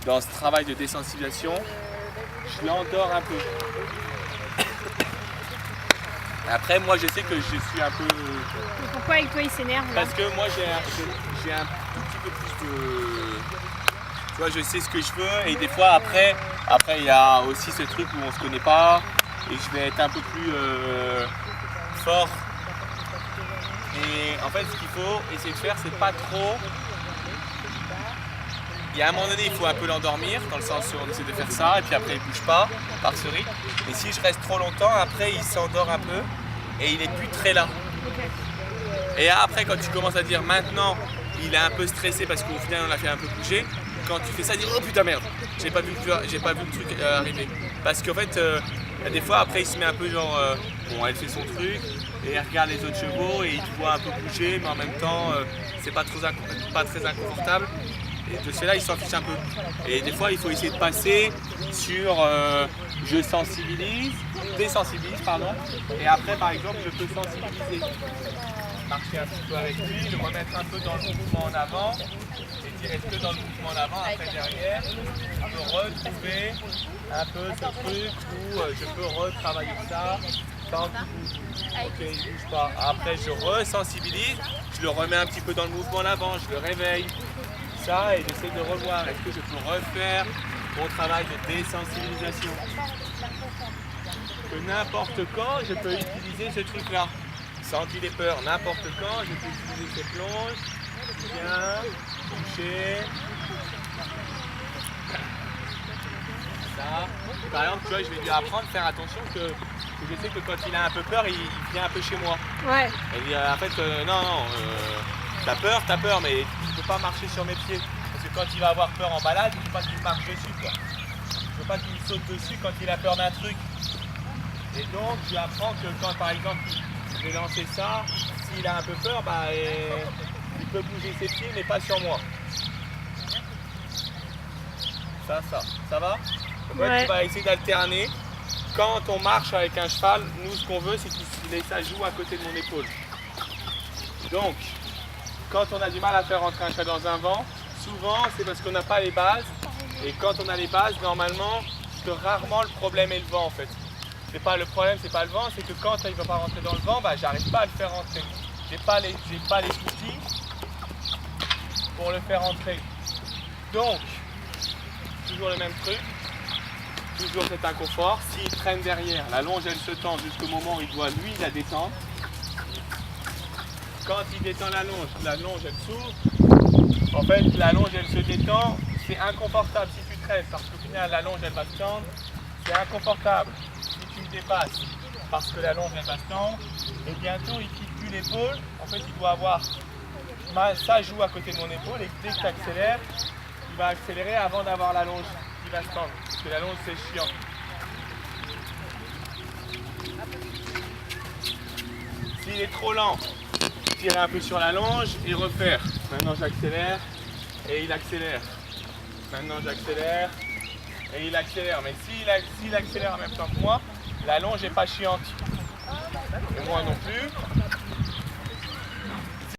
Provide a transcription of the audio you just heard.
dans ce travail de désensibilisation, je l'endors un peu. Après, moi, je sais que je suis un peu... Mais pourquoi avec toi il s'énerve là? Parce que moi, j'ai un tout petit peu plus de... Tu vois, je sais ce que je veux et des fois, après il y a aussi ce truc où on se connaît pas et je vais être un peu plus fort. Et en fait, ce qu'il faut essayer de faire, c'est pas trop... Il y a un moment donné, il faut un peu l'endormir, dans le sens où on essaie de faire ça, et puis après il bouge pas par ce rythme. Et si je reste trop longtemps, après il s'endort un peu et il est plus très là. Et après, quand tu commences à dire maintenant, il est un peu stressé parce qu'au final on l'a fait un peu bouger, quand tu fais ça, il dit oh putain merde, j'ai pas vu le truc arriver. Parce qu'en fait, des fois après il se met un peu genre, bon elle fait son truc, et elle regarde les autres chevaux et il te voit un peu bouger, mais en même temps c'est pas très inconfortable. Et de cela, il s'en fiche un peu. Et des fois, il faut essayer de passer sur je sensibilise, désensibilise, pardon. Et après, par exemple, je peux sensibiliser. Marcher un petit peu avec lui, le remettre un peu dans le mouvement en avant. Et qu'il reste que dans le mouvement en avant. Après, derrière, je peux retrouver un peu ce truc où je peux retravailler ça sans qu'il bouge. Ok, il ne bouge pas. Après, je resensibilise, je le remets un petit peu dans le mouvement en avant, je le réveille. Ça et j'essaie de revoir, est-ce que je peux refaire mon travail de désensibilisation, que n'importe quand je peux utiliser ce truc là sans qu'il ait peur, n'importe quand je peux utiliser ces plonges, bien, toucher, ça. Par exemple, tu vois, je vais lui apprendre à faire attention que je sais que quand il a un peu peur, il vient un peu chez moi. Ouais. Et dit, en fait, t'as peur, mais tu ne peux pas marcher sur mes pieds. Parce que quand il va avoir peur en balade, il ne faut pas qu'il marche dessus, quoi. Il ne faut pas qu'il saute dessus quand il a peur d'un truc. Et donc, je lui apprends que quand, par exemple, je vais lancer ça, s'il a un peu peur, il peut bouger ses pieds, mais pas sur moi. Ça va? Donc, ouais. Tu vas essayer d'alterner. Quand on marche avec un cheval, nous, ce qu'on veut, c'est qu'il ait sa joue à côté de mon épaule. Donc, quand on a du mal à faire rentrer un cheval dans un vent, souvent c'est parce qu'on n'a pas les bases. Et quand on a les bases, normalement, rarement le problème est le vent en fait. Le problème, c'est pas le vent, c'est que quand il ne va pas rentrer dans le vent, j'arrive pas à le faire rentrer. J'ai pas les outils pour le faire rentrer. Donc, toujours le même truc, toujours cet inconfort. S'il traîne derrière, la longe elle se tend jusqu'au moment où il doit lui la détendre. Quand il détend la longe elle s'ouvre. En fait, la longe elle se détend, c'est inconfortable si tu traînes parce qu'au final la longe elle va se tendre, c'est inconfortable si tu le dépasses parce que la longe elle va se tendre et bientôt il quitte plus l'épaule. En fait, il doit avoir sa joue à côté de mon épaule et dès que tu accélères, il va accélérer avant d'avoir la longe qui va se tendre parce que la longe c'est chiant. S'il est trop lent, tirer un peu sur la longe et refaire. Maintenant j'accélère et il accélère. Maintenant j'accélère et il accélère. Mais s'il accélère en même temps que moi, la longe n'est pas chiante. Et moi non plus.